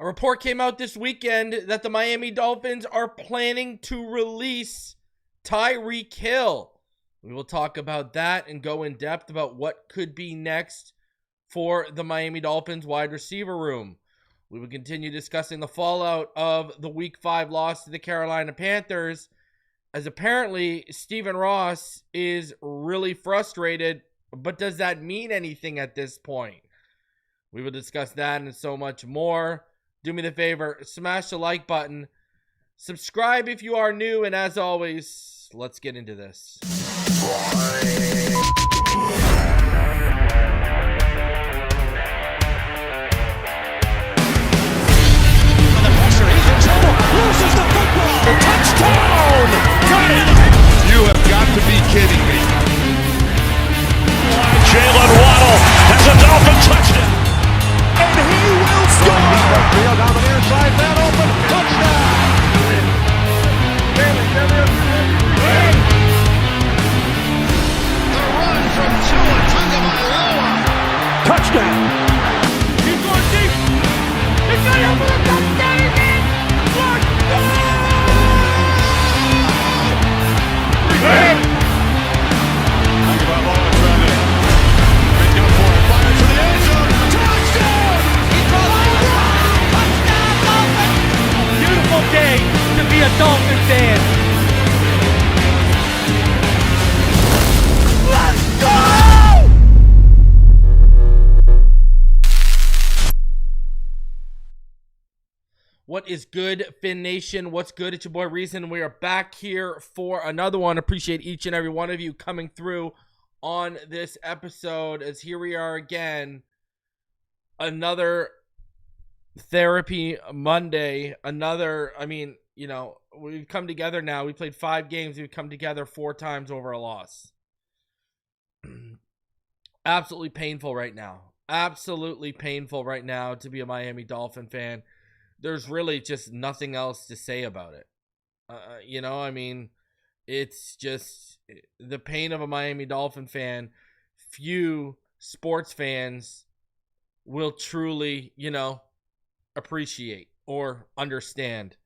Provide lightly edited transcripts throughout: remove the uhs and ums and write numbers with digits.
A report came out this weekend that the Miami Dolphins are planning to release Tyreek Hill. We will talk about that and go in depth about what could be next for the Miami Dolphins wide receiver room. We will continue discussing the fallout of the Week 5 loss to the Carolina Panthers, as apparently Stephen Ross is really frustrated, but does that mean anything at this point? We will discuss that and so much more. Do me the favor, smash the like button, subscribe if you are new, and as always, let's get into this. Loses the football. Touchdown! Got it! You have got to be kidding me. Jalen Waddle has a Dolphin touchdown. And he will score! Field down the near side, man open. Touchdown! The run from Tua Tagovailoa. Touchdown! He's going deep. He's going over the touchdown again. Beautiful day to be a Dolphin fan. Let's go! What is good, Fin Nation? What's good? It's your boy Reason. We are back here for another one. Appreciate each and every one of you coming through on this episode, as here we are again. Another Therapy Monday. We've come together now. We played 5 games. We've come together 4 times over a loss. Absolutely painful right now. Absolutely painful right now to be a Miami Dolphin fan. There's really just nothing else to say about it. It's just the pain of a Miami Dolphin fan. Few sports fans will truly, appreciate or understand.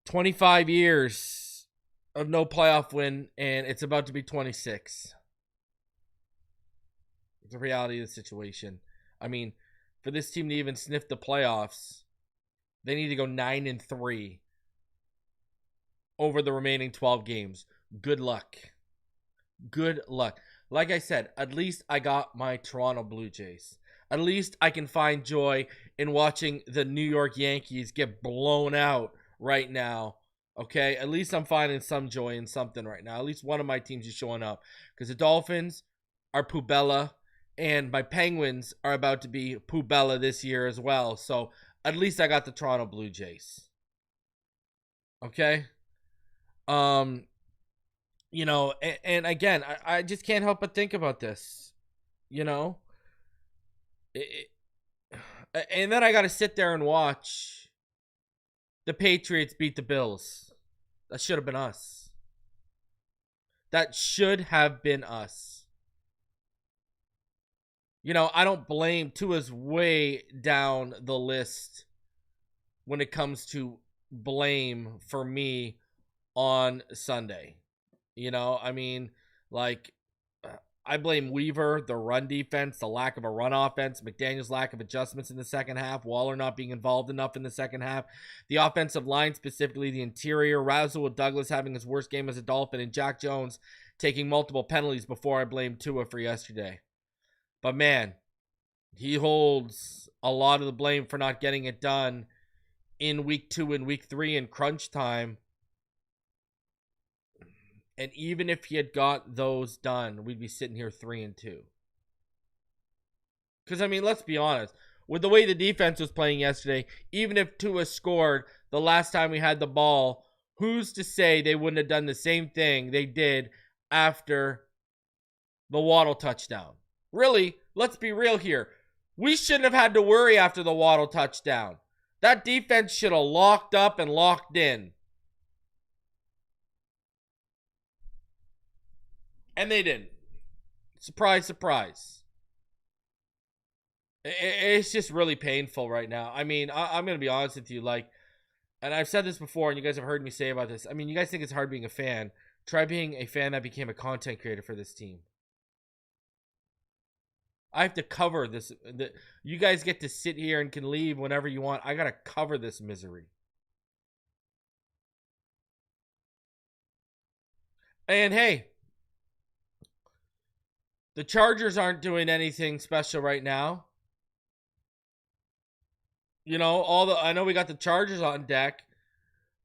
25 years of no playoff win, and it's about to be 26. The reality of the situation. For this team to even sniff the playoffs, they need to go 9-3 over the remaining 12 games. Good luck. Good luck. Like I said, at least I got my Toronto Blue Jays. At least I can find joy in watching the New York Yankees get blown out right now. Okay? At least I'm finding some joy in something right now. At least one of my teams is showing up. Because the Dolphins are Pubella. And my Penguins are about to be Pubella this year as well. So at least I got the Toronto Blue Jays. Okay? And again, I just can't help but think about this. And then I got to sit there and watch the Patriots beat the Bills. That should have been us. That should have been us. I don't blame. Tua's way down the list when it comes to blame for me on Sunday. I blame Weaver, the run defense, the lack of a run offense, McDaniel's lack of adjustments in the second half, Waller not being involved enough in the second half, the offensive line, specifically the interior, Rasul Douglas having his worst game as a Dolphin, and Jack Jones taking multiple penalties before I blamed Tua for yesterday. But man, he holds a lot of the blame for not getting it done in week 2 and week 3 in crunch time. And even if he had got those done, we'd be sitting here 3-2. Because, let's be honest. With the way the defense was playing yesterday, even if Tua scored the last time we had the ball, who's to say they wouldn't have done the same thing they did after the Waddle touchdown? Really, let's be real here. We shouldn't have had to worry after the Waddle touchdown. That defense should have locked up and locked in. And they didn't. Surprise, surprise. It's just really painful right now. I mean, I'm going to be honest with you. Like, and I've said this before, and you guys have heard me say about this. I mean, you guys think it's hard being a fan. Try being a fan that became a content creator for this team. I have to cover this. You guys get to sit here and can leave whenever you want. I got to cover this misery. And hey, the Chargers aren't doing anything special right now. You know, I know we got the Chargers on deck.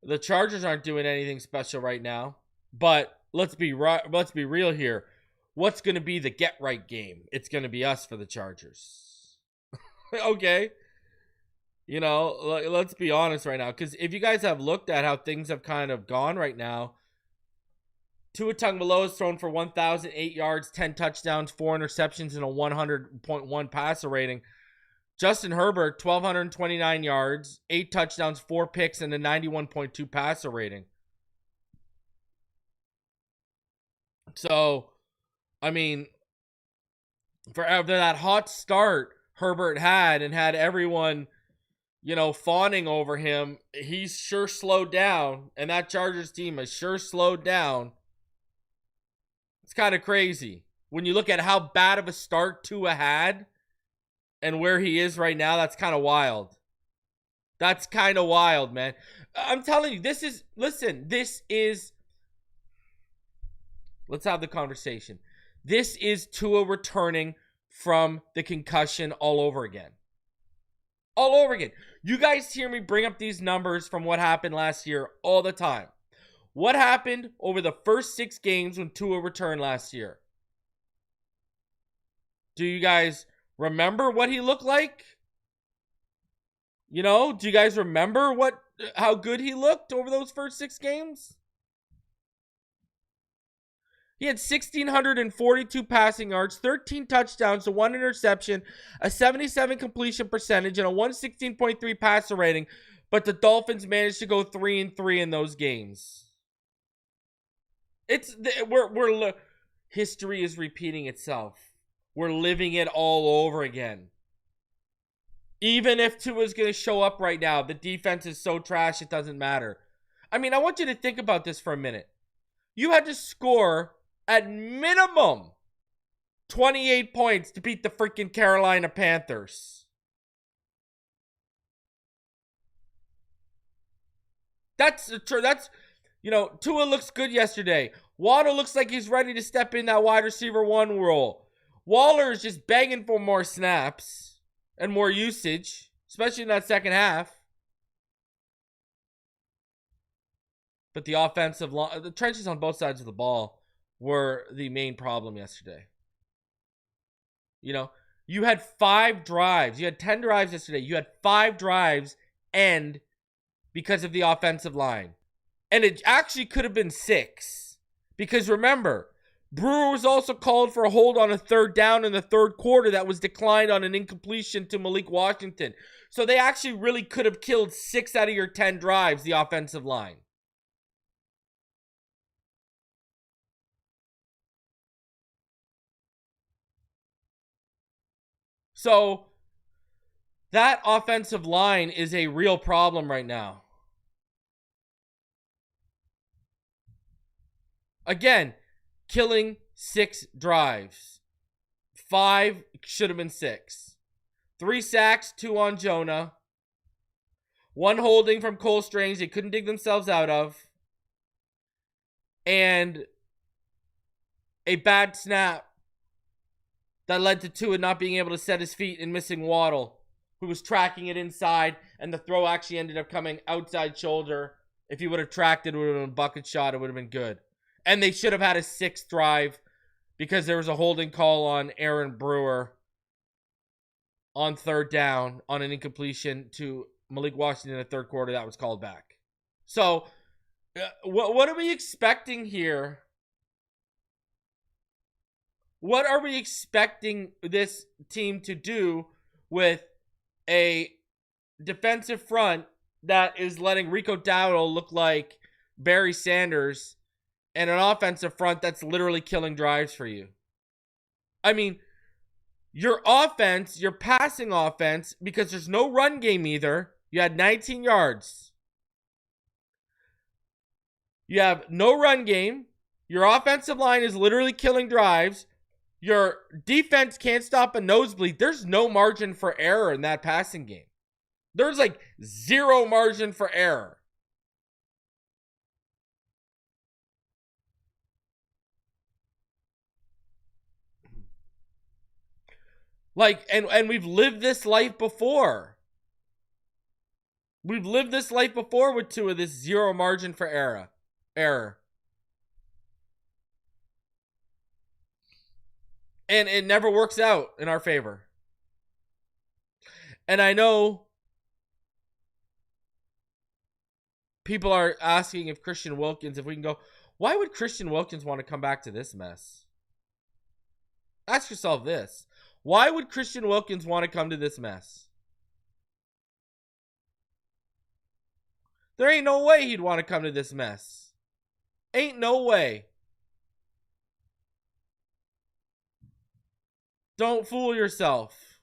The Chargers aren't doing anything special right now. But let's be real here. What's going to be the get right game? It's going to be us for the Chargers. Okay. You know, let's be honest right now. Because if you guys have looked at how things have kind of gone right now, Tua Tagovailoa has thrown for 1,008 yards, 10 touchdowns, 4 interceptions, and a 100.1 passer rating. Justin Herbert, 1,229 yards, 8 touchdowns, 4 picks, and a 91.2 passer rating. So, I mean, for that hot start Herbert had and had everyone, you know, fawning over him, he's sure slowed down, and that Chargers team has sure slowed down. It's kind of crazy. When you look at how bad of a start Tua had and where he is right now, that's kind of wild. That's kind of wild, man. I'm telling you, let's have the conversation. This is Tua returning from the concussion all over again. All over again. You guys hear me bring up these numbers from what happened last year all the time. What happened over the first 6 games when Tua returned last year? Do you guys remember what he looked like? You know, do you guys remember how good he looked over those first 6 games? He had 1,642 passing yards, 13 touchdowns to 1 interception, a 77 completion percentage, and a 116.3 passer rating. But the Dolphins managed to go 3-3 in those games. History is repeating itself. We're living it all over again. Even if Tua's going to show up right now, the defense is so trash it doesn't matter. I mean, I want you to think about this for a minute. You had to score at minimum 28 points to beat the freaking Carolina Panthers. You know, Tua looks good yesterday. Waddle looks like he's ready to step in that wide receiver 1 role. Waller is just begging for more snaps and more usage, especially in that second half. But the offensive line, the trenches on both sides of the ball were the main problem yesterday. You know, you had 5 drives. You had 10 drives yesterday. You had 5 drives end because of the offensive line. And it actually could have been 6. Because remember, Brewer was also called for a hold on a 3rd down in the 3rd quarter that was declined on an incompletion to Malik Washington. So they actually really could have killed 6 out of your 10 drives, the offensive line. So that offensive line is a real problem right now. Again, killing 6 drives. 5 should have been 6. 3 sacks, 2 on Jonah. 1 holding from Cole Strange they couldn't dig themselves out of. And a bad snap that led to Tua not being able to set his feet and missing Waddle, who was tracking it inside, and the throw actually ended up coming outside shoulder. If he would have tracked it, it would have been a bucket shot. It would have been good. And they should have had a 6th drive because there was a holding call on Aaron Brewer on 3rd down on an incompletion to Malik Washington in the 3rd quarter that was called back. So, what are we expecting here? What are we expecting this team to do with a defensive front that is letting Rico Dowdle look like Barry Sanders and an offensive front that's literally killing drives for you? I mean, Your offense, your passing offense, because there's no run game either, you had 19 yards. You have no run game. Your offensive line is literally killing drives. Your defense can't stop a nosebleed. There's no margin for error in that passing game. There's like zero margin for error. Like, and we've lived this life before. We've lived this life before with Tua, this zero margin for error. And it never works out in our favor. And I know people are asking if Christian Wilkins, if we can go, why would Christian Wilkins want to come back to this mess? Ask yourself this. Why would Christian Wilkins want to come to this mess? There ain't no way he'd want to come to this mess. Ain't no way. Don't fool yourself.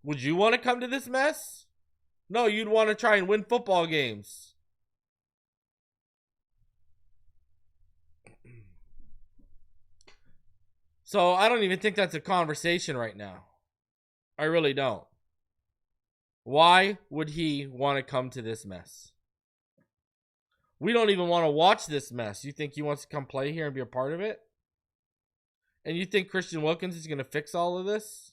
Would you want to come to this mess? No, you'd want to try and win football games. So I don't even think that's a conversation right now. I really don't. Why would he want to come to this mess? We don't even want to watch this mess. You think he wants to come play here and be a part of it? And you think Christian Wilkins is going to fix all of this?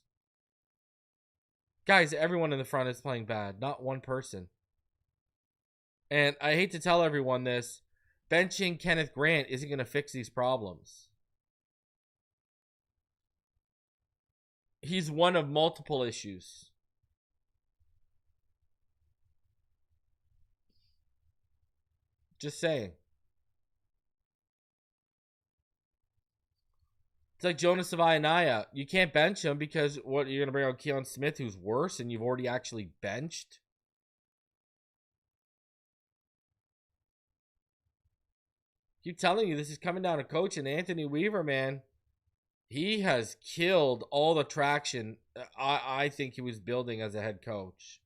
Guys, everyone in the front is playing bad. Not one person. And I hate to tell everyone this. Benching Kenneth Grant isn't going to fix these problems. He's one of multiple issues. Just saying. It's like Jonas Savaianaya. You can't bench him because what, you're going to bring out Keon Smith, who's worse, and you've already actually benched? Keep telling you, this is coming down to coach, and Anthony Weaver, man. He has killed all the traction I think he was building as a head coach.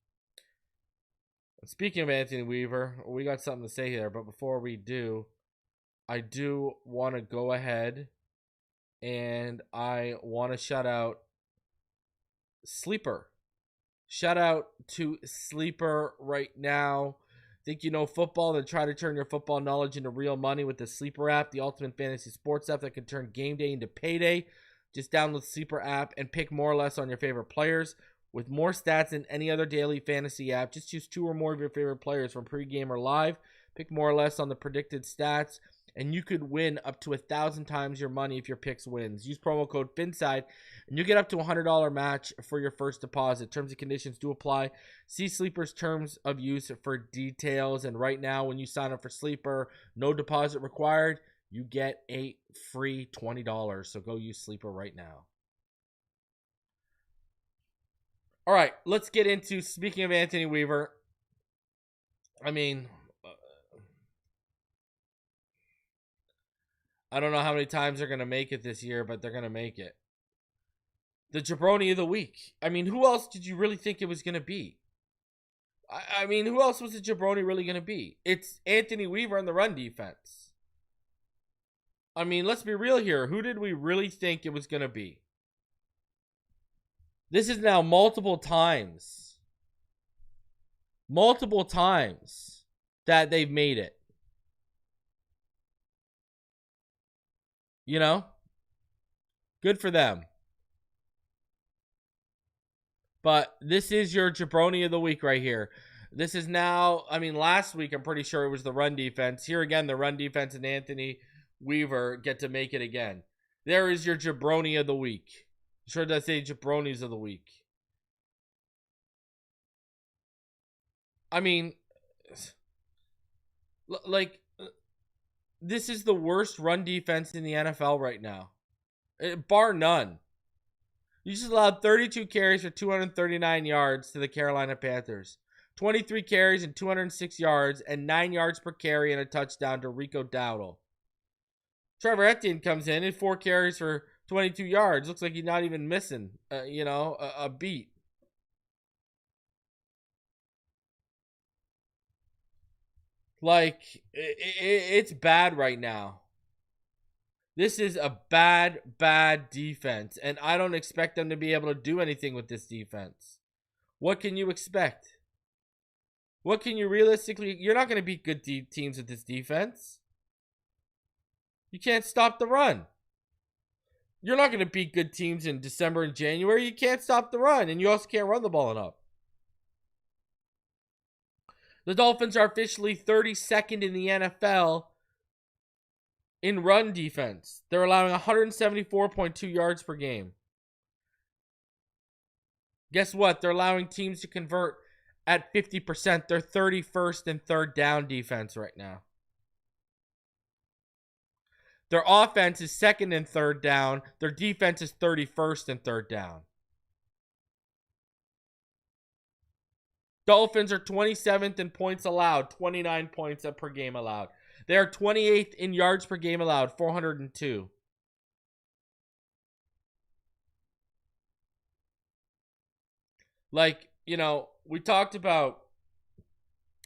Speaking of Anthony Weaver, we got something to say here, but before we do, I do want to go ahead and I want to shout out Sleeper. Shout out to Sleeper right now. Think you know football, then try to turn your football knowledge into real money with the Sleeper app, the ultimate fantasy sports app that can turn game day into payday. Just download the Sleeper app and pick more or less on your favorite players. With more stats than any other daily fantasy app, just choose 2 or more of your favorite players from pregame or live. Pick more or less on the predicted stats, and you could win up to 1,000 times your money if your picks wins. Use promo code Phinside, and you get up to $100 match for your first deposit. Terms and conditions do apply. See Sleeper's terms of use for details. And right now, when you sign up for Sleeper, no deposit required. You get a free $20. So go use Sleeper right now. All right, let's get into, speaking of Anthony Weaver, I mean, I don't know how many times they're going to make it this year, but they're going to make it. The Jabroni of the week. I mean, who else did you really think it was going to be? I mean, who else was the Jabroni really going to be? It's Anthony Weaver in the run defense. I mean, let's be real here. Who did we really think it was going to be? This is now multiple times that they've made it. You know? Good for them. But this is your Jabroni of the week right here. This is now, I mean, last week I'm pretty sure it was the run defense. Here again, the run defense and Anthony Weaver get to make it again. There is your Jabroni of the week. Sure does say Jabronis of the week. I mean, like, this is the worst run defense in the NFL right now. Bar none. You just allowed 32 carries for 239 yards to the Carolina Panthers. 23 carries and 206 yards and 9 yards per carry and a touchdown to Rico Dowdle. Trevor Etienne comes in and 4 carries for 22 yards. Looks like he's not even missing, a beat. Like, it's bad right now. This is a bad defense, and I don't expect them to be able to do anything with this defense. What can you expect? What can you realistically... You're not going to beat good teams with this defense. You can't stop the run. You're not going to beat good teams in December and January. You can't stop the run, and you also can't run the ball enough. The Dolphins are officially 32nd in the NFL in run defense. They're allowing 174.2 yards per game. Guess what? They're allowing teams to convert at 50%. They're 31st in third down defense right now. Their offense is second in third down. Their defense is 31st in third down. Dolphins are 27th in points allowed, 29 points per game allowed. They are 28th in yards per game allowed, 402. Like, we talked about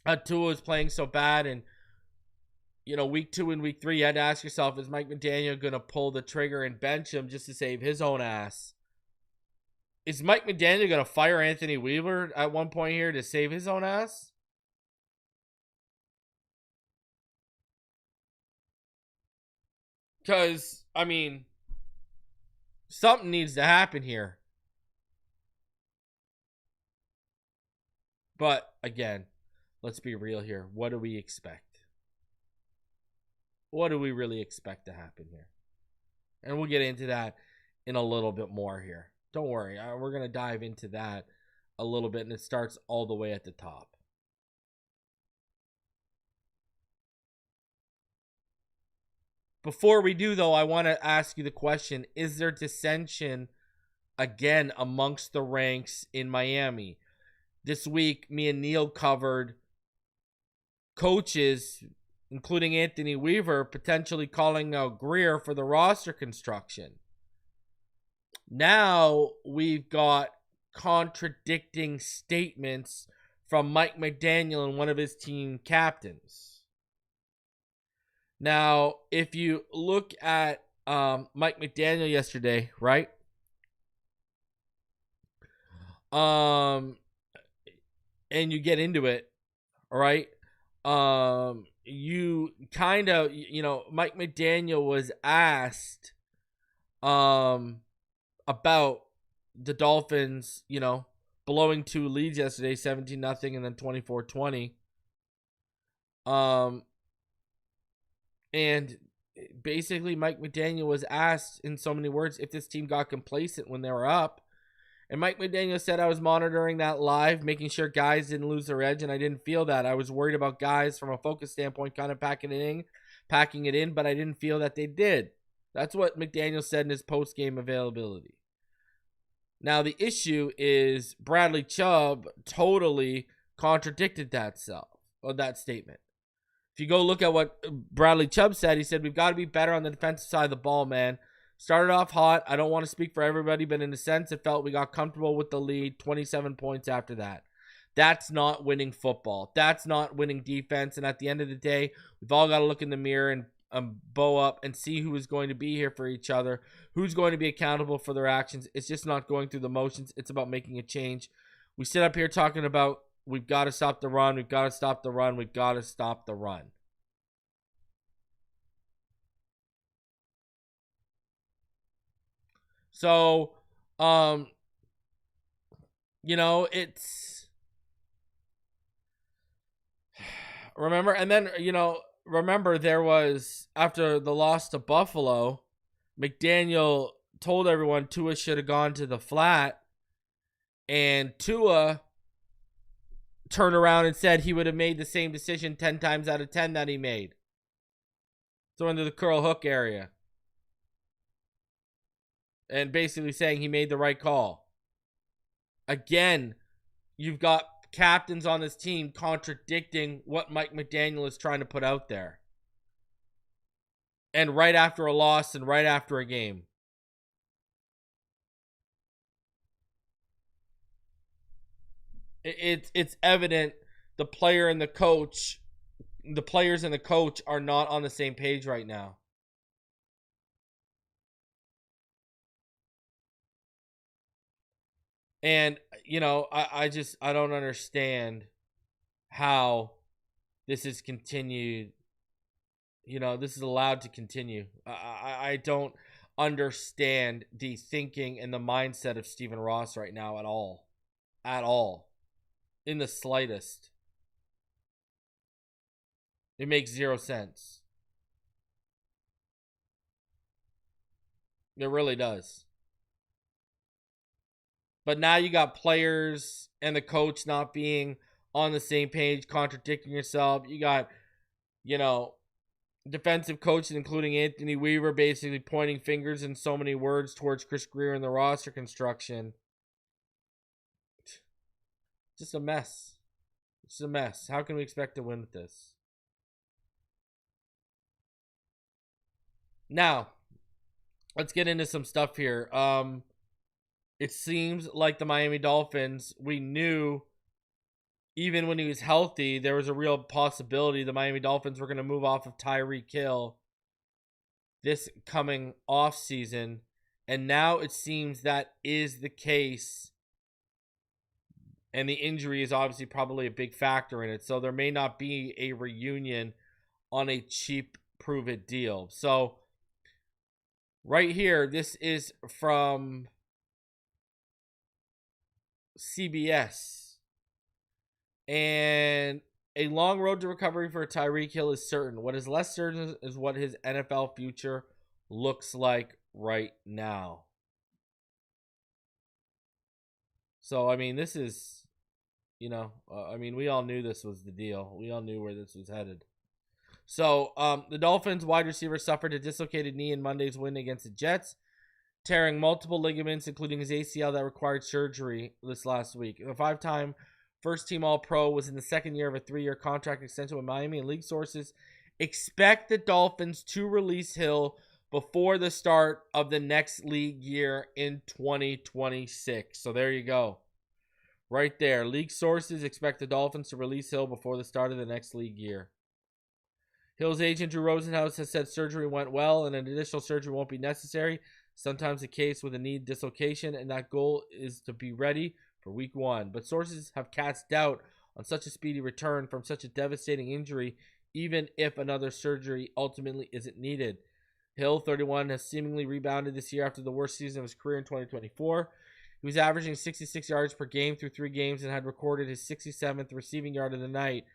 how Tua is playing so bad, and week 2 and week 3, you had to ask yourself, is Mike McDaniel going to pull the trigger and bench him just to save his own ass? Is Mike McDaniel going to fire Anthony Weaver at one point here to save his own ass? Because, something needs to happen here. But, again, let's be real here. What do we expect? What do we really expect to happen here? And we'll get into that in a little bit more here. Don't worry. We're going to dive into that a little bit, and it starts all the way at the top. Before we do, though, I want to ask you the question, is there dissension again amongst the ranks in Miami? This week, me and Neil covered coaches, including Anthony Weaver, potentially calling out Greer for the roster construction. Now we've got contradicting statements from Mike McDaniel and one of his team captains. Now, if you look at Mike McDaniel yesterday, right? And you get into it, all right? You kind of, Mike McDaniel was asked about the Dolphins, blowing 2 leads yesterday, 17-0 and then 24-20. And basically Mike McDaniel was asked in so many words if this team got complacent when they were up. And Mike McDaniel said, I was monitoring that live, making sure guys didn't lose their edge, and I didn't feel that. I was worried about guys from a focus standpoint kind of packing it in, but I didn't feel that they did. That's what McDaniel said in his post-game availability. Now, the issue is Bradley Chubb totally contradicted that statement. If you go look at what Bradley Chubb said, he said, we've got to be better on the defensive side of the ball, man. Started off hot. I don't want to speak for everybody, but in a sense, it felt we got comfortable with the lead. 27 points after that. That's not winning football. That's not winning defense. And at the end of the day, we've all got to look in the mirror and bow up and see who is going to be here for each other, who's going to be accountable for their actions. It's just not going through the motions. It's about making a change. We sit up here talking about we've got to stop the run. We've got to stop the run. We've got to stop the run. So, it's, remember there was, after the loss to Buffalo, McDaniel told everyone Tua should have gone to the flat, and Tua turned around and said he would have made the same decision 10 times out of 10 that he made. So into the curl hook area. And basically saying he made the right call. Again, you've got captains on this team contradicting what Mike McDaniel is trying to put out there. And right after a loss and right after a game. It's evident the players and the coach are not on the same page right now. And, I don't understand how this is continued. This is allowed to continue. I don't understand the thinking and the mindset of Stephen Ross right now at all. At all. In the slightest. It makes zero sense. It really does. But now you got players and the coach not being on the same page, contradicting yourself. You got, defensive coaches, including Anthony Weaver, basically pointing fingers in so many words towards Chris Grier and the roster construction. Just a mess. It's a mess. How can we expect to win with this? Now, let's get into some stuff here. It seems like the Miami Dolphins, we knew even when he was healthy, there was a real possibility the Miami Dolphins were going to move off of Tyreek Hill this coming off season. And now it seems that is the case. And the injury is obviously probably a big factor in it. So there may not be a reunion on a cheap prove-it deal. So right here, this is from CBS. And a long road to recovery for Tyreek Hill is certain. What is less certain is what his NFL future looks like right now. So, this is, we all knew this was the deal. We all knew where this was headed. So, the Dolphins wide receiver suffered a dislocated knee in Monday's win against the Jets, tearing multiple ligaments, including his ACL that required surgery this last week. The five-time first-team All-Pro was in the second year of a 3-year contract extension with Miami, and league sources expect the Dolphins to release Hill before the start of the next league year in 2026. So there you go. Right there. League sources expect the Dolphins to release Hill before the start of the next league year. Hill's agent, Drew Rosenhaus, has said surgery went well and an additional surgery won't be necessary. Sometimes the case with a knee dislocation, and that goal is to be ready for week 1. But sources have cast doubt on such a speedy return from such a devastating injury, even if another surgery ultimately isn't needed. Hill, 31, has seemingly rebounded this year after the worst season of his career in 2024. He was averaging 66 yards per game through 3 games and had recorded his 67th receiving yard of the night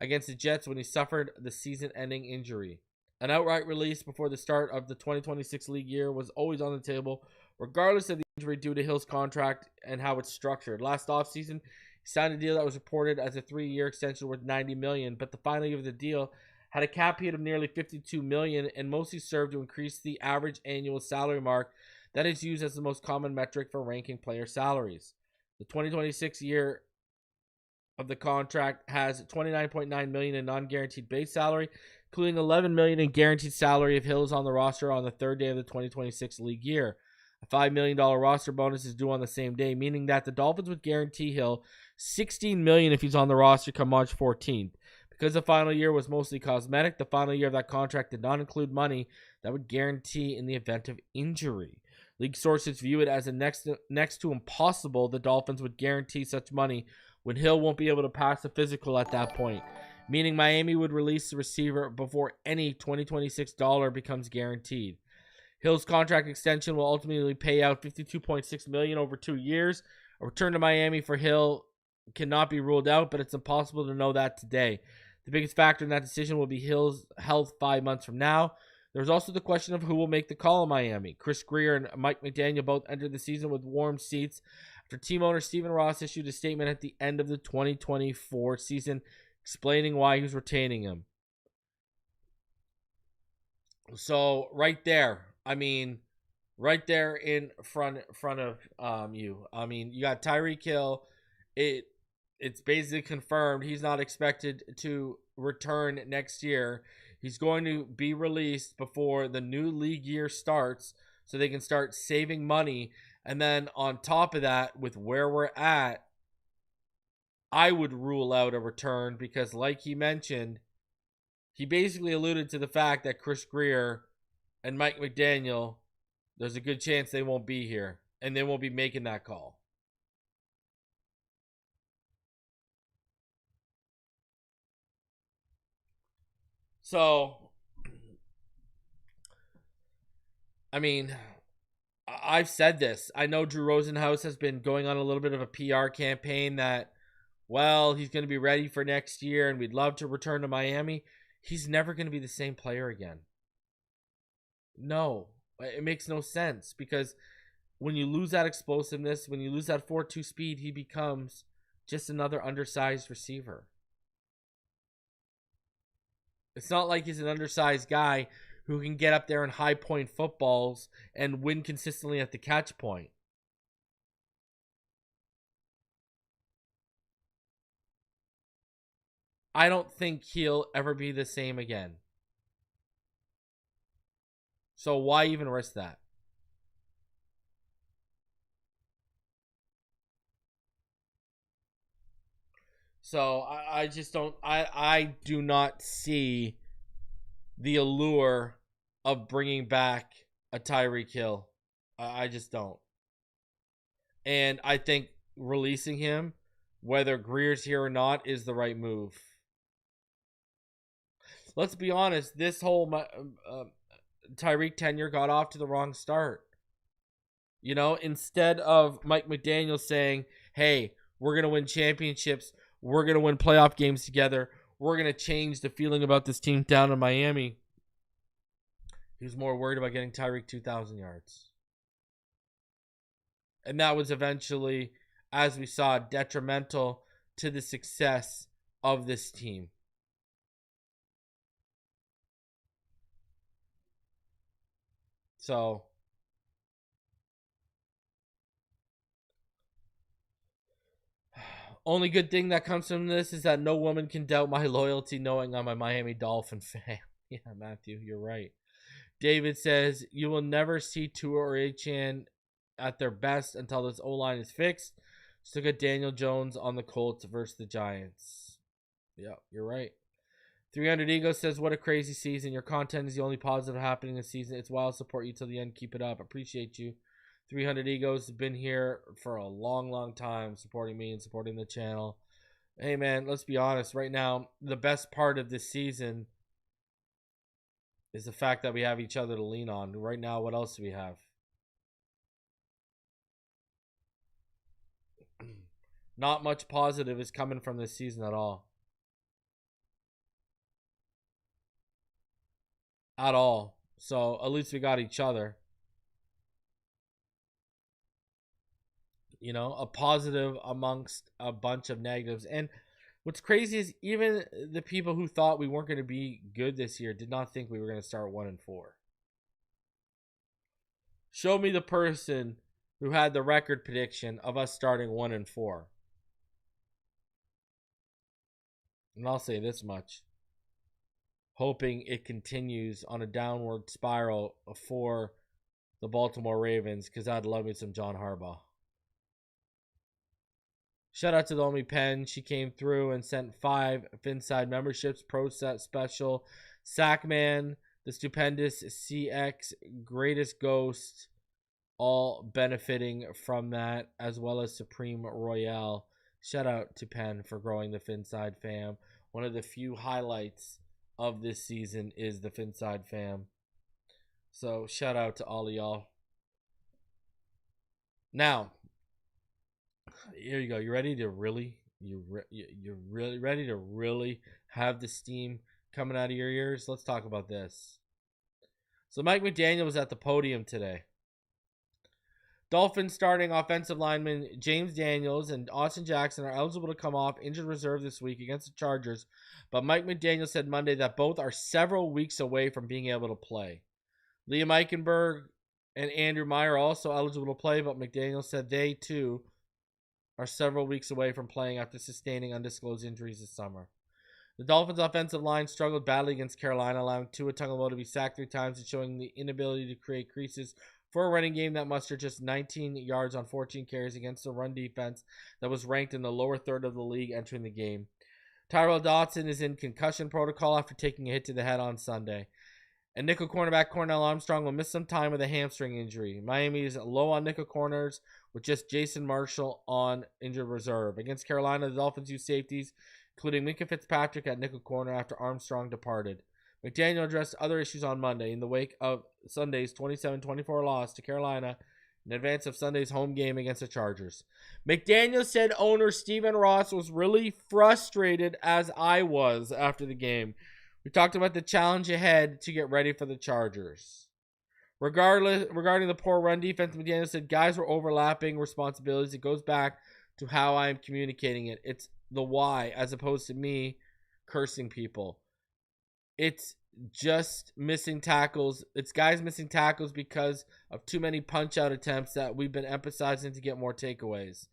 against the Jets when he suffered the season-ending injury. An outright release before the start of the 2026 league year was always on the table, regardless of the injury due to Hill's contract and how it's structured. Last offseason, he signed a deal that was reported as a 3-year extension worth $90 million, but the final year of the deal had a cap hit of nearly $52 million and mostly served to increase the average annual salary mark that is used as the most common metric for ranking player salaries. The 2026 year of the contract has $29.9 million in non-guaranteed base salary, including $11 million in guaranteed salary if Hill is on the roster on the third day of the 2026 league year. A $5 million roster bonus is due on the same day, meaning that the Dolphins would guarantee Hill $16 million if he's on the roster come March 14th. Because the final year was mostly cosmetic, the final year of that contract did not include money that would guarantee in the event of injury. League sources view it as a next to impossible the Dolphins would guarantee such money when Hill won't be able to pass the physical at that point, meaning Miami would release the receiver before any 2026 dollar becomes guaranteed. Hill's contract extension will ultimately pay out $52.6 million over 2 years. A return to Miami for Hill cannot be ruled out, but it's impossible to know that today. The biggest factor in that decision will be Hill's health 5 months from now. There's also the question of who will make the call in Miami. Chris Grier and Mike McDaniel both entered the season with warm seats after team owner Stephen Ross issued a statement at the end of the 2024 season explaining why he was retaining him. So right there, right there in front of you. You got Tyreek Hill. it's basically confirmed he's not expected to return next year. He's going to be released before the new league year starts so they can start saving money. And then on top of that, with where we're at, I would rule out a return because, like he mentioned, he basically alluded to the fact that Chris Grier and Mike McDaniel, there's a good chance they won't be here and they won't be making that call. So, I mean, I've said this. I know Drew Rosenhaus has been going on a little bit of a PR campaign that, well, he's going to be ready for next year and we'd love to return to Miami. He's never going to be the same player again. No, it makes no sense because when you lose that explosiveness, when you lose that 4.2 speed, he becomes just another undersized receiver. It's not like he's an undersized guy who can get up there and high point footballs and win consistently at the catch point. I don't think he'll ever be the same again. So why even risk that? So I just don't, I do not see the allure of bringing back a Tyreek Hill. I just don't. And I think releasing him, whether Greer's here or not, is the right move. Let's be honest, this whole Tyreek tenure got off to the wrong start. You know, instead of Mike McDaniel saying, hey, we're going to win championships, we're going to win playoff games together, we're going to change the feeling about this team down in Miami, he was more worried about getting Tyreek 2,000 yards. And that was eventually, as we saw, detrimental to the success of this team. So, only good thing that comes from this is that no woman can doubt my loyalty knowing I'm a Miami Dolphin fan. Yeah, Matthew, you're right. David says, you will never see Tua or Achane at their best until this O-line is fixed. Still got Daniel Jones on the Colts versus the Giants. Yeah, you're right. 300 Ego says, what a crazy season. Your content is the only positive happening this season. It's wild. Support you till the end. Keep it up. Appreciate you. 300 Egos has been here for a long, long time, supporting me and supporting the channel. Hey, man, let's be honest. Right now, the best part of this season is the fact that we have each other to lean on. Right now, what else do we have? Not much positive is coming from this season at all. At all. So, at least we got each other. You know, a positive amongst a bunch of negatives. And what's crazy is even the people who thought we weren't going to be good this year did not think we were going to start 1-4. Show me the person who had the record prediction of us starting 1-4. And I'll say this much. Hoping it continues on a downward spiral for the Baltimore Ravens, because I'd love me some John Harbaugh. Shout out to the Omi Pen. She came through and sent 5 Phinside memberships. Pro Set Special, Sackman, the Stupendous CX, Greatest Ghost, all benefiting from that, as well as Supreme Royale. Shout out to Pen for growing the Phinside fam. One of the few highlights of this season is the Phinside fam. So shout out to all of y'all. Now, here you go. You ready to really, you're really ready to really have the steam coming out of your ears? Let's talk about this. So Mike McDaniel was at the podium today. Dolphins starting offensive lineman James Daniels and Austin Jackson are eligible to come off injured reserve this week against the Chargers, but Mike McDaniel said Monday that both are several weeks away from being able to play. Liam Eichenberg and Andrew Meyer are also eligible to play, but McDaniel said they too are several weeks away from playing after sustaining undisclosed injuries this summer. The Dolphins' offensive line struggled badly against Carolina, allowing Tua Tagovailoa to be sacked 3 times and showing the inability to create creases for a running game that mustered just 19 yards on 14 carries against a run defense that was ranked in the lower third of the league entering the game. Tyrell Dodson is in concussion protocol after taking a hit to the head on Sunday. And nickel cornerback Cornell Armstrong will miss some time with a hamstring injury. Miami is low on nickel corners with just Jason Marshall on injured reserve. Against Carolina, the Dolphins used safeties, including Minka Fitzpatrick at nickel corner after Armstrong departed. McDaniel addressed other issues on Monday in the wake of Sunday's 27-24 loss to Carolina in advance of Sunday's home game against the Chargers. McDaniel said owner Stephen Ross was really frustrated, as I was, after the game. We talked about the challenge ahead to get ready for the Chargers. Regarding the poor run defense, McDaniel said guys were overlapping responsibilities. It goes back to how I am communicating it. It's the why as opposed to me cursing people. It's just missing tackles. It's guys missing tackles because of too many punch-out attempts that we've been emphasizing to get more takeaways.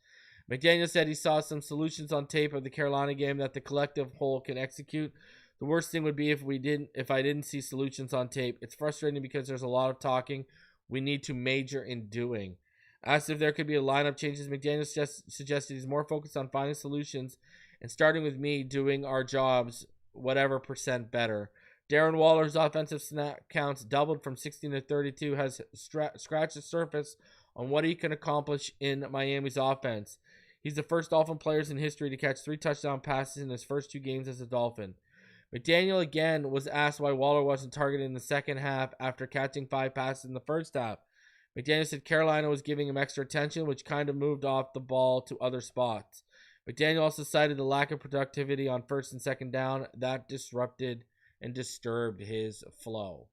McDaniel said he saw some solutions on tape of the Carolina game that the collective whole can execute. The worst thing would be if I didn't see solutions on tape. It's frustrating because there's a lot of talking we need to major in doing. Asked if there could be a lineup changes, McDaniel suggested he's more focused on finding solutions and starting with me doing our jobs whatever % better. Darren Waller's offensive snap counts doubled from 16 to 32, has scratched the surface on what he can accomplish in Miami's offense. He's the first Dolphin players in history to catch 3 touchdown passes in his first 2 games as a Dolphin. McDaniel again was asked why Waller wasn't targeted in the second half after catching 5 passes in the first half. McDaniel said Carolina was giving him extra attention, which kind of moved off the ball to other spots. McDaniel also cited the lack of productivity on first and second down that disrupted and disturbed his flow.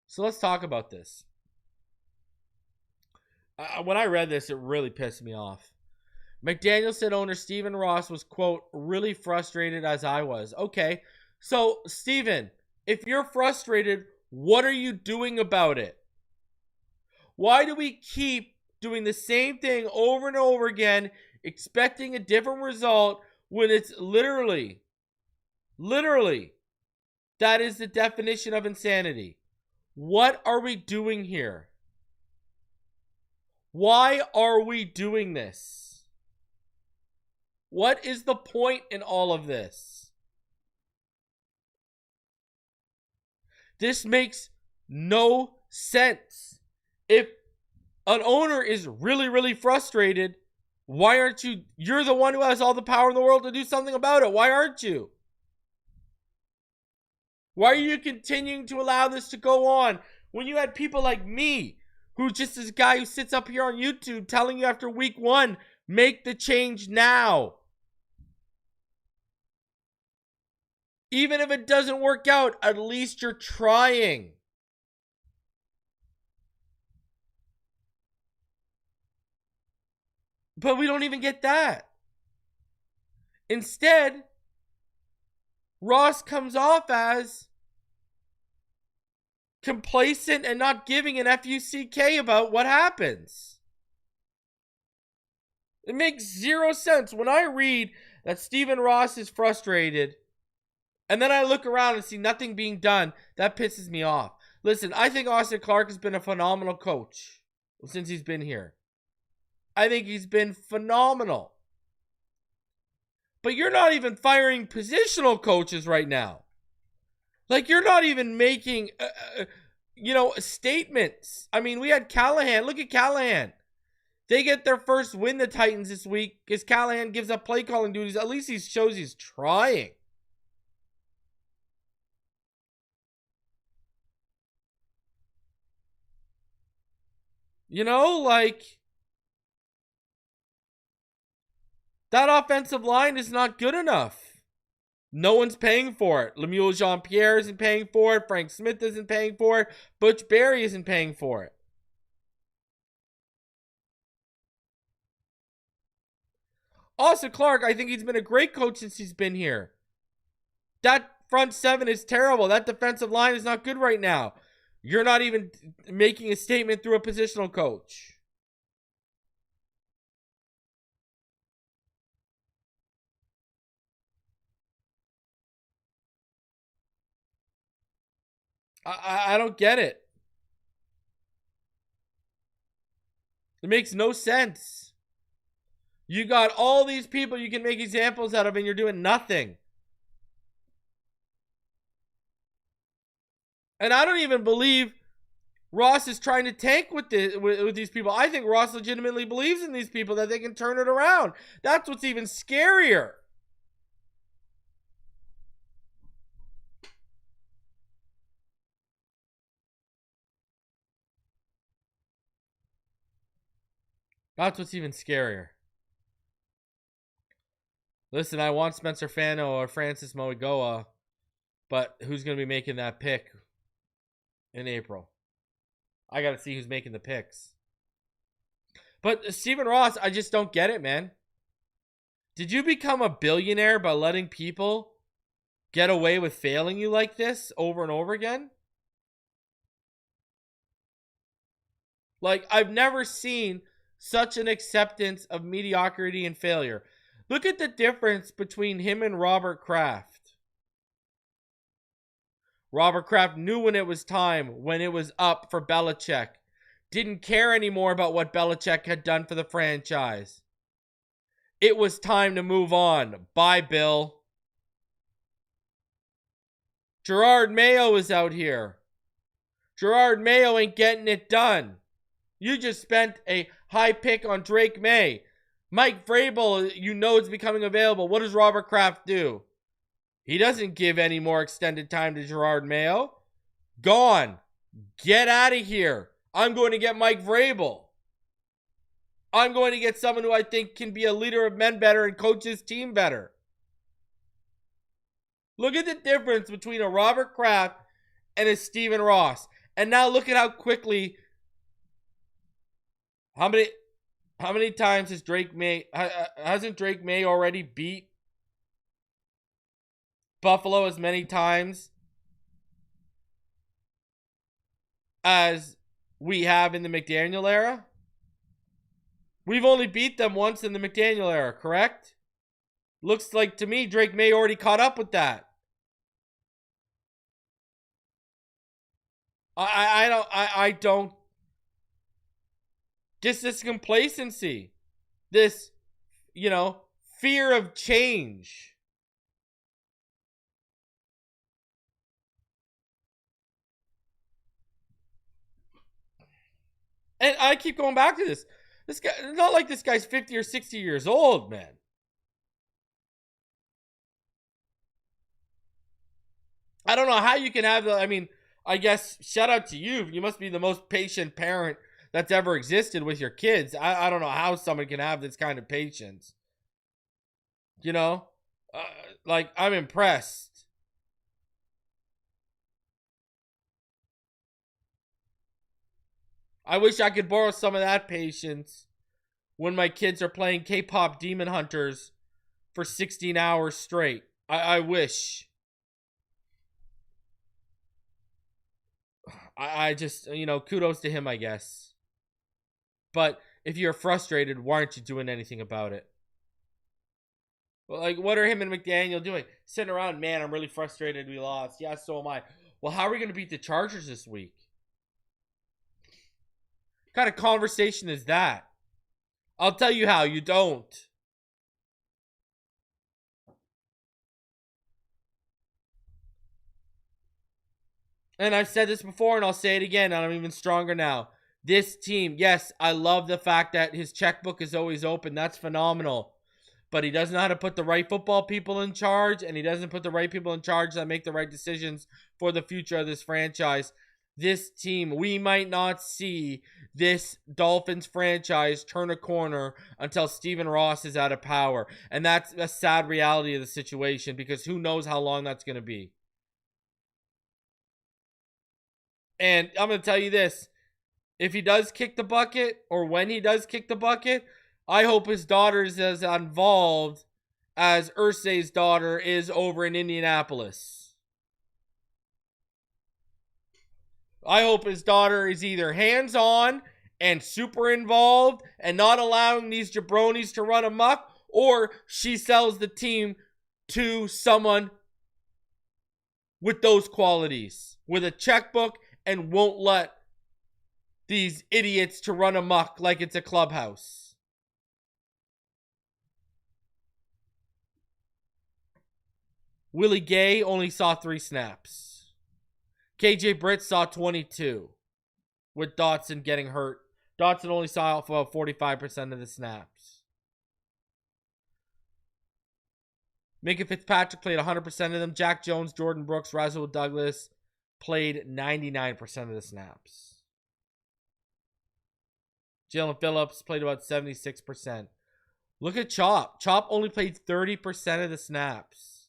So let's talk about this. When I read this, it really pissed me off. McDaniel said owner Stephen Ross was, quote, really frustrated as I was. Okay, so Stephen, if you're frustrated, what are you doing about it? Why do we keep doing the same thing over and over again, expecting a different result when it's literally, that is the definition of insanity? What are we doing here? Why are we doing this? What is the point in all of this? This makes no sense. If an owner is really frustrated, why aren't you? You're the one who has all the power in the world to do something about it. Why aren't you? Why are you continuing to allow this to go on when you had people like me, who just this guy who sits up here on YouTube telling you after week 1, make the change now. Even if it doesn't work out, at least you're trying. But we don't even get that. Instead, Ross comes off as complacent and not giving an FUCK about what happens. It makes 0 sense. When I read that Stephen Ross is frustrated, and then I look around and see nothing being done, that pisses me off. Listen, I think Austin Clark has been a phenomenal coach since he's been here. I think he's been phenomenal. But you're not even firing positional coaches right now. Like, you're not even making, statements. I mean, we had Callahan. Look at Callahan. They get their first win, the Titans, this week, because Callahan gives up play calling duties. At least he shows he's trying. That offensive line is not good enough. No one's paying for it. Lemuel Jean-Pierre isn't paying for it. Frank Smith isn't paying for it. Butch Barry isn't paying for it. Austin Clark, I think he's been a great coach since he's been here. That front 7 is terrible. That defensive line is not good right now. You're not even making a statement through a positional coach. I don't get it. It makes no sense. You got all these people you can make examples out of, and you're doing nothing. And I don't even believe Ross is trying to tank with these people. I think Ross legitimately believes in these people, that they can turn it around. That's what's even scarier. That's what's even scarier. Listen, I want Spencer Fano or Francis Moigoa, but who's going to be making that pick in April? I got to see who's making the picks. But Stephen Ross, I just don't get it, man. Did you become a billionaire by letting people get away with failing you like this over and over again? Like, I've never seen such an acceptance of mediocrity and failure. Look at the difference between him and Robert Kraft. Robert Kraft knew when it was time, when it was up for Belichick. Didn't care anymore about what Belichick had done for the franchise. It was time to move on. Bye, Bill. Gerard Mayo is out here. Gerard Mayo ain't getting it done. You just spent a high pick on Drake May. Mike Vrabel, you know, is becoming available. What does Robert Kraft do? He doesn't give any more extended time to Gerard Mayo. Gone. Get out of here. I'm going to get Mike Vrabel. I'm going to get someone who I think can be a leader of men better and coach his team better. Look at the difference between a Robert Kraft and a Stephen Ross. And now look at how quickly... How many times has Drake May... Hasn't Drake May already beat Buffalo as many times as we have in the McDaniel era? We've only beat them once in the McDaniel era, correct? Looks like to me Drake May already caught up with that. I don't. Just this complacency, this, fear of change. And I keep going back to this. This guy, it's not like this guy's 50 or 60 years old, man. I don't know how you can have I guess, shout out to you. You must be the most patient parent that's ever existed with your kids. I don't know how someone can have this kind of patience. I'm impressed. I wish I could borrow some of that patience when my kids are playing K-pop Demon Hunters for 16 hours straight. I wish. I just, kudos to him, I guess. But if you're frustrated, why aren't you doing anything about it? Well, what are him and McDaniel doing? Sitting around, man, I'm really frustrated we lost. Yeah, so am I. Well, how are we going to beat the Chargers this week? What kind of conversation is that? I'll tell you how, you don't. And I've said this before, and I'll say it again, and I'm even stronger now. This team, yes, I love the fact that his checkbook is always open. That's phenomenal. But he doesn't know how to put the right football people in charge, and he doesn't put the right people in charge that make the right decisions for the future of this franchise. This team, we might not see this Dolphins franchise turn a corner until Stephen Ross is out of power. And that's a sad reality of the situation, because who knows how long that's going to be. And I'm going to tell you this. If he does kick the bucket, or when he does kick the bucket, I hope his daughter is as involved as Irsay's daughter is over in Indianapolis. I hope his daughter is either hands-on and super involved and not allowing these jabronis to run amok, or she sells the team to someone with those qualities, with a checkbook, and won't let these idiots to run amok like it's a clubhouse. Willie Gay only saw 3 snaps. KJ Britt saw 22 with Dotson getting hurt. Dotson only saw about 45% of the snaps. Minka Fitzpatrick played 100% of them. Jack Jones, Jordan Brooks, Rasul Douglas played 99% of the snaps. Jalen Phillips played about 76%. Look at Chop. Chop only played 30% of the snaps.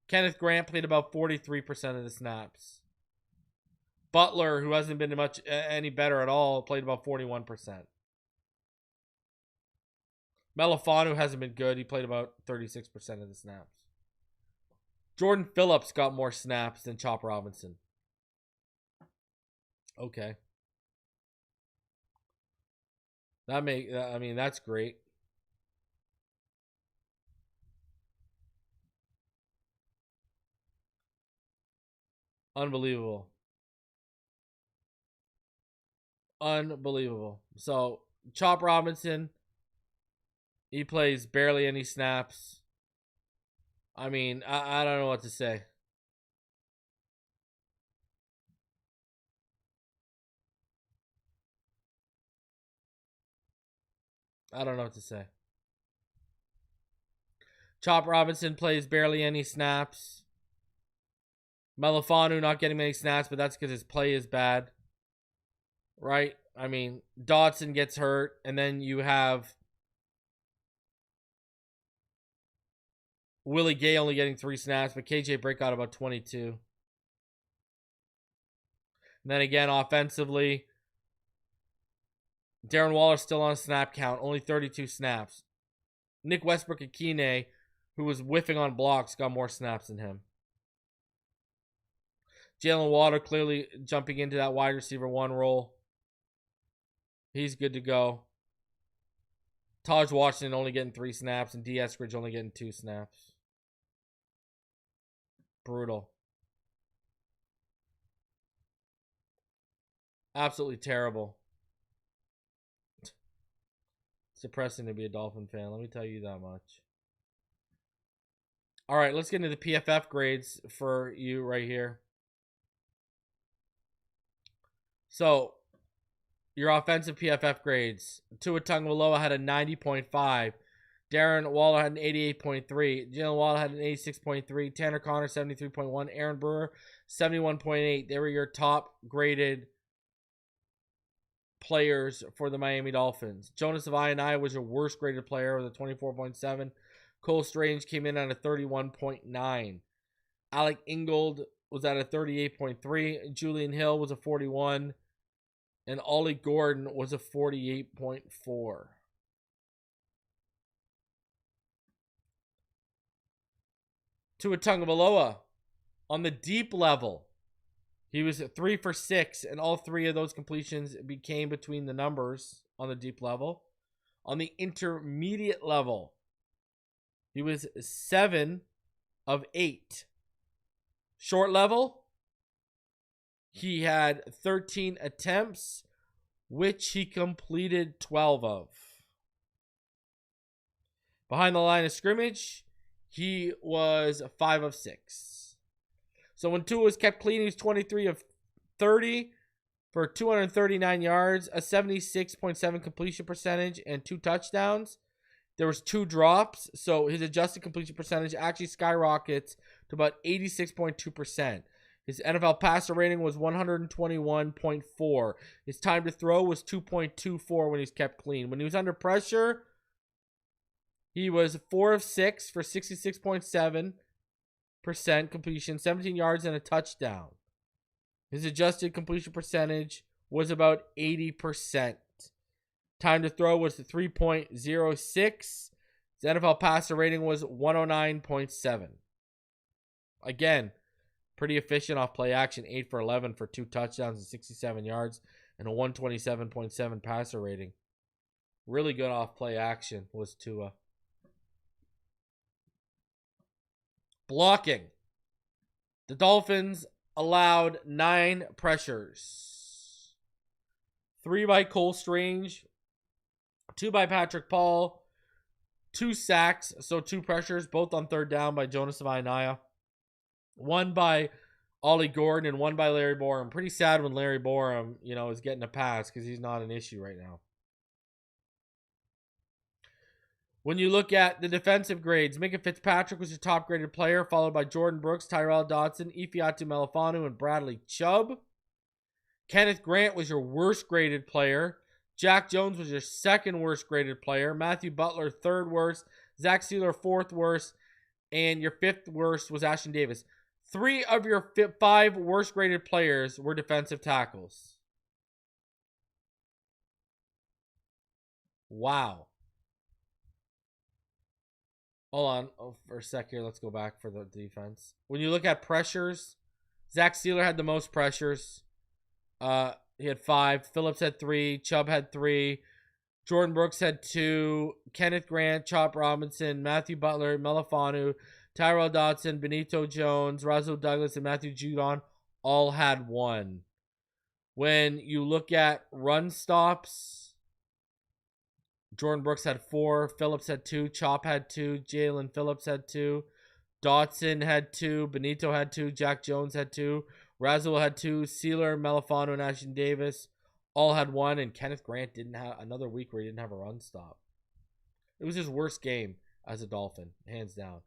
Kenneth Grant played about 43% of the snaps. Butler, who hasn't been much any better at all, played about 41%. Melifanu hasn't been good. He played about 36% of the snaps. Jordan Phillips got more snaps than Chop Robinson. Okay. That's great. Unbelievable. Unbelievable. So, Chop Robinson, he plays barely any snaps. I don't know what to say. I don't know what to say. Chop Robinson plays barely any snaps. Melifanu not getting many snaps, but that's because his play is bad. Right? Dotson gets hurt, and then you have Willie Gay only getting 3 snaps, but KJ Britt got about 22. And then again, offensively, Darren Waller still on snap count, only 32 snaps. Nick Westbrook-Akine, who was whiffing on blocks, got more snaps than him. Jalen Water clearly jumping into that wide receiver 1 role. He's good to go. Taj Washington only getting 3 snaps, and D. Eskridge only getting 2 snaps. Brutal. Absolutely terrible. It's depressing to be a Dolphin fan, let me tell you that much. All right, let's get into the PFF grades for you right here. So, your offensive PFF grades. Tua Tagovailoa had a 90.5. Darren Waller had an 88.3. Jalen Waller had an 86.3. Tanner Connor, 73.1. Aaron Brewer, 71.8. They were your top graded players for the Miami Dolphins. Jonas Avai was your worst graded player with a 24.7. Cole Strange came in at a 31.9. Alec Ingold was at a 38.3. Julian Hill was a 41. And Ollie Gordon was a 48.4. Tua Tagovailoa on the deep level, he was at 3 for 6, and all 3 of those completions became between the numbers on the deep level. On the intermediate level, he was 7 of 8. Short level, he had 13 attempts, which he completed 12 of. Behind the line of scrimmage, he was 5 of 6. So when Tua was kept clean, he was 23 of 30 for 239 yards, a 76.7 completion percentage, and 2 touchdowns. There was 2 drops, so his adjusted completion percentage actually skyrockets to about 86.2%. His NFL passer rating was 121.4. His time to throw was 2.24 when he was kept clean. When he was under pressure, he was 4 of 6 for 66.7% completion, 17 yards, and a touchdown. His adjusted completion percentage was about 80%. Time to throw was 3.06. His NFL passer rating was 109.7. Again, pretty efficient off play action, 8 for 11 for 2 touchdowns and 67 yards and a 127.7 passer rating. Really good off play action was Tua. Blocking. The Dolphins allowed 9 pressures. 3 by Cole Strange, 2 by Patrick Paul, 2 sacks, so 2 pressures, both on third down by Jonas Vainaya. 1 by Ollie Gordon and 1 by Larry Borum. Pretty sad when Larry Borum, is getting a pass because he's not an issue right now. When you look at the defensive grades, Minka Fitzpatrick was your top graded player, followed by Jordan Brooks, Tyrell Dodson, Ifeatu Melifonwu, and Bradley Chubb. Kenneth Grant was your worst graded player. Jack Jones was your second worst graded player. Matthew Butler, third worst. Zach Sealer, fourth worst. And your fifth worst was Ashton Davis. 3 of your 5 worst graded players were defensive tackles. Wow. Hold on for a sec here. Let's go back for the defense. When you look at pressures, Zach Sealer had the most pressures. He had 5. Phillips had 3. Chubb had 3. Jordan Brooks had 2. Kenneth Grant, Chop Robinson, Matthew Butler, Melifonwu, Tyrell Dodson, Benito Jones, Rasul Douglas, and Matthew Judon all had 1. When you look at run stops, Jordan Brooks had 4. Phillips had 2. Chop had 2. Jalen Phillips had 2. Dodson had 2. Benito had 2. Jack Jones had 2. Rasul had 2. Sealer, Melifonwu, and Ashton Davis all had 1. And Kenneth Grant didn't have another week where he didn't have a run stop. It was his worst game as a Dolphin, hands down.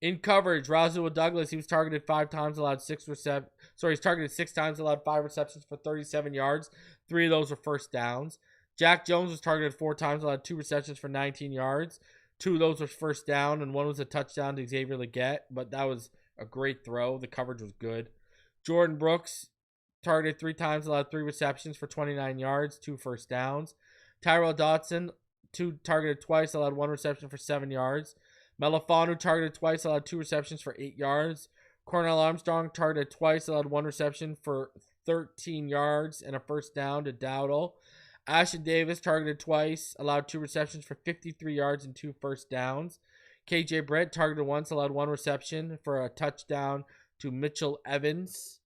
In coverage, Rasul Douglas, he was targeted 5 times, allowed 6 receptions. Sorry, he's targeted 6 times, allowed 5 receptions for 37 yards. 3 of those were first downs. Jack Jones was targeted 4 times, allowed 2 receptions for 19 yards. 2 of those were first down, and 1 was a touchdown to Xavier Legette, but that was a great throw. The coverage was good. Jordan Brooks targeted 3 times, allowed 3 receptions for 29 yards, 2 first downs. Tyrell Dodson, targeted twice, allowed 1 reception for 7 yards. Melifonwu targeted twice, allowed 2 receptions for 8 yards. Cornell Armstrong targeted twice, allowed 1 reception for 13 yards and a first down to Dowdle. Ashton Davis targeted twice, allowed 2 receptions for 53 yards and 2 first downs. KJ Brett targeted once, allowed 1 reception for a touchdown to Mitchell Evans.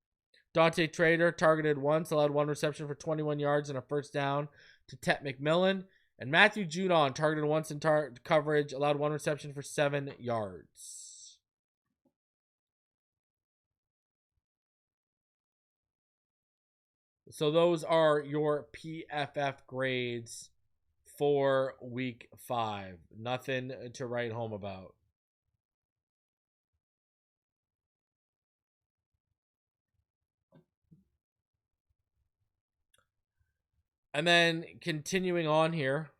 Dante Trader targeted once, allowed 1 reception for 21 yards and a first down to Tet McMillan. And Matthew Judon targeted once in coverage, allowed 1 reception for 7 yards. So those are your PFF grades for week 5. Nothing to write home about. And then continuing on here,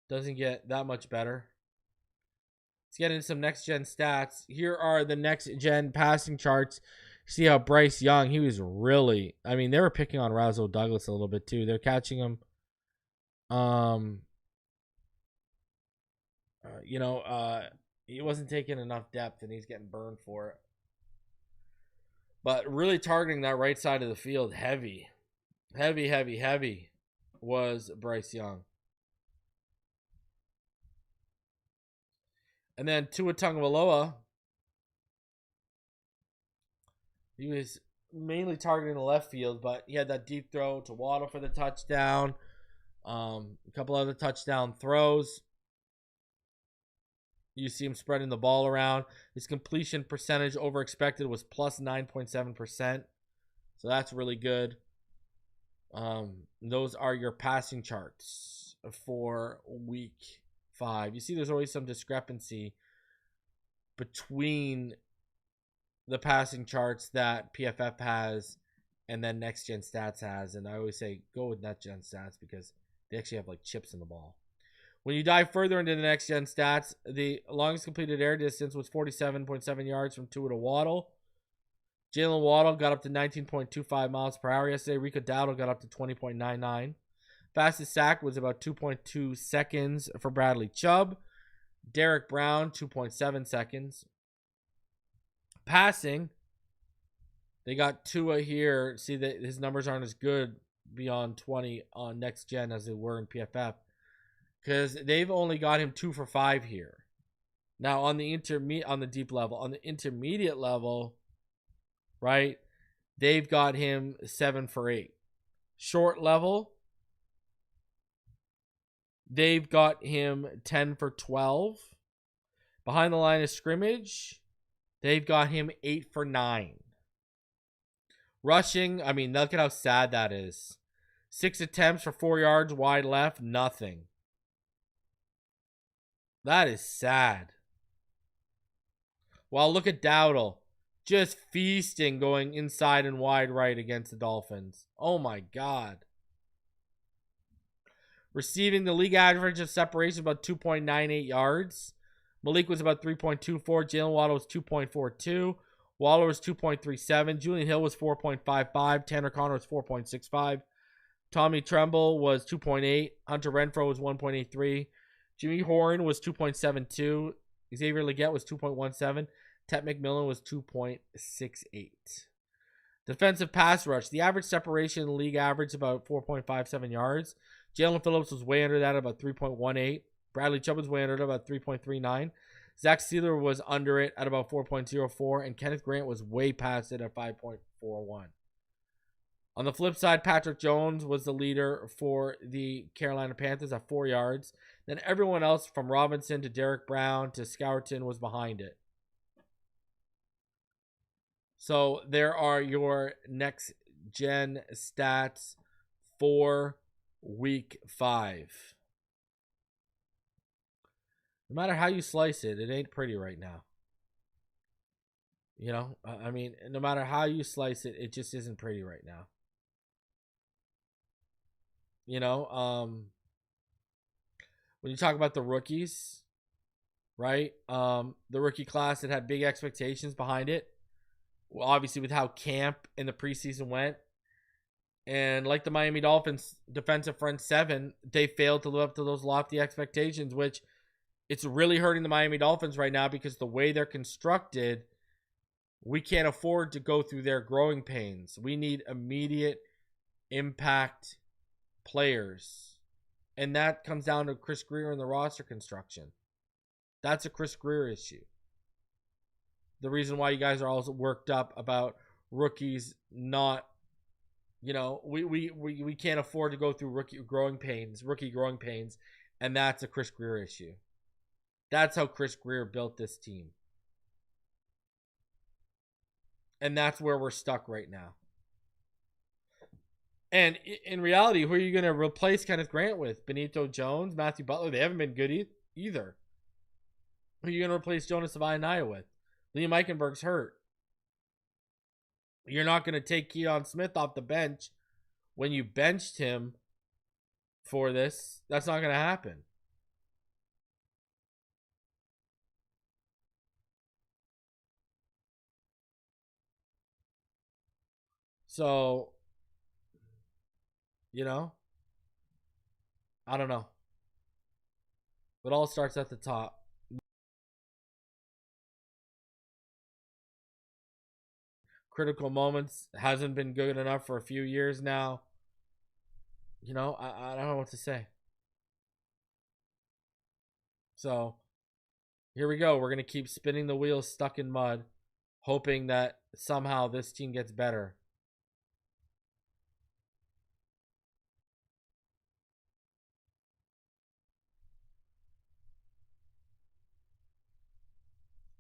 doesn't get that much better. Let's get into some next-gen stats. Here are the next-gen passing charts. See how Bryce Young, he was really, they were picking on Rasul Douglas a little bit too. They're catching him. He wasn't taking enough depth and he's getting burned for it. But really targeting that right side of the field heavy was Bryce Young. And then Tua Tagovailoa, he was mainly targeting the left field, but he had that deep throw to Waddle for the touchdown. A couple other touchdown throws. You see him spreading the ball around. His completion percentage over expected was plus 9.7%. So that's really good. Those are your passing charts for week 5. You see there's always some discrepancy between the passing charts that PFF has and then Next Gen Stats has. And I always say go with Next Gen Stats because they actually have like chips in the ball. When you dive further into the Next Gen Stats, the longest completed air distance was 47.7 yards from Tua to Waddle. Jalen Waddle got up to 19.25 miles per hour yesterday. Rico Dowdle got up to 20.99. Fastest sack was about 2.2 seconds for Bradley Chubb. Derek Brown, 2.7 seconds. Passing, they got Tua here. See that his numbers aren't as good beyond 20 on Next Gen as they were in PFF because they've only got him 2 for 5 here. Now on the deep level, on the intermediate level, right? They've got him 7 for 8. Short level, they've got him 10 for 12. Behind the line of scrimmage, they've got him 8 for 9. Rushing, I mean, look at how sad that is. 6 attempts for 4 yards, wide left, nothing. That is sad. Well, look at Dowdle. Just feasting, going inside and wide right against the Dolphins. Oh my God. Receiving, the league average of separation about 2.98 yards. Malik was about 3.24. Jalen Waddle was 2.42. Waller was 2.37. Julian Hill was 4.55. Tanner Connor was 4.65. Tommy Tremble was 2.8. Hunter Renfrow was 1.83. Jimmy Horn was 2.72. Xavier Legette was 2.17. Tet McMillan was 2.68. Defensive pass rush. The average separation in the league average about 4.57 yards. Jalen Phillips was way under that, about 3.18. Bradley Chubb was way under it, about 3.39. Zach Sealer was under it at about 4.04. And Kenneth Grant was way past it at 5.41. On the flip side, Patrick Jones was the leader for the Carolina Panthers at 4 yards. Then everyone else from Robinson to Derek Brown to Scourton was behind it. So there are your next gen stats for week 5. No matter how you slice it, it ain't pretty right now. You know, I mean, no matter how you slice it, it just isn't pretty right now. You know, when you talk about the rookies, right? The rookie class that had big expectations behind it. Well, obviously with how camp in the preseason went. And like the Miami Dolphins defensive front 7, they failed to live up to those lofty expectations, which it's really hurting the Miami Dolphins right now because the way they're constructed, we can't afford to go through their growing pains. We need immediate impact players. And that comes down to Chris Grier and the roster construction. That's a Chris Grier issue. The reason why you guys are also worked up about rookies not, you know, we can't afford to go through rookie growing pains, and that's a Chris Grier issue. That's how Chris Grier built this team. And that's where we're stuck right now. And in reality, who are you going to replace Kenneth Grant with? Benito Jones, Matthew Butler? They haven't been good either. Who are you going to replace Jonas Savaianaya with? Liam Eichenberg's hurt. You're not going to take Keon Smith off the bench when you benched him for this. That's not going to happen. So, you know, I don't know. It all starts at the top. Critical moments hasn't been good enough for a few years now. You know, I don't know what to say. So, here we go. We're going to keep spinning the wheels stuck in mud, hoping that somehow this team gets better.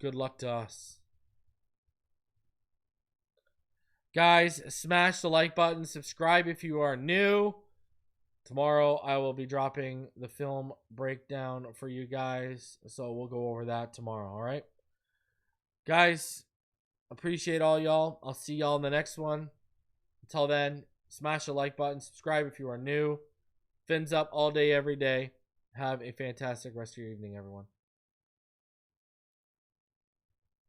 Good luck to us. Guys, smash the like button. Subscribe if you are new. Tomorrow I will be dropping the film breakdown for you guys. So we'll go over that tomorrow, all right? Guys, appreciate all y'all. I'll see y'all in the next one. Until then, smash the like button. Subscribe if you are new. Fins up all day, every day. Have a fantastic rest of your evening, everyone.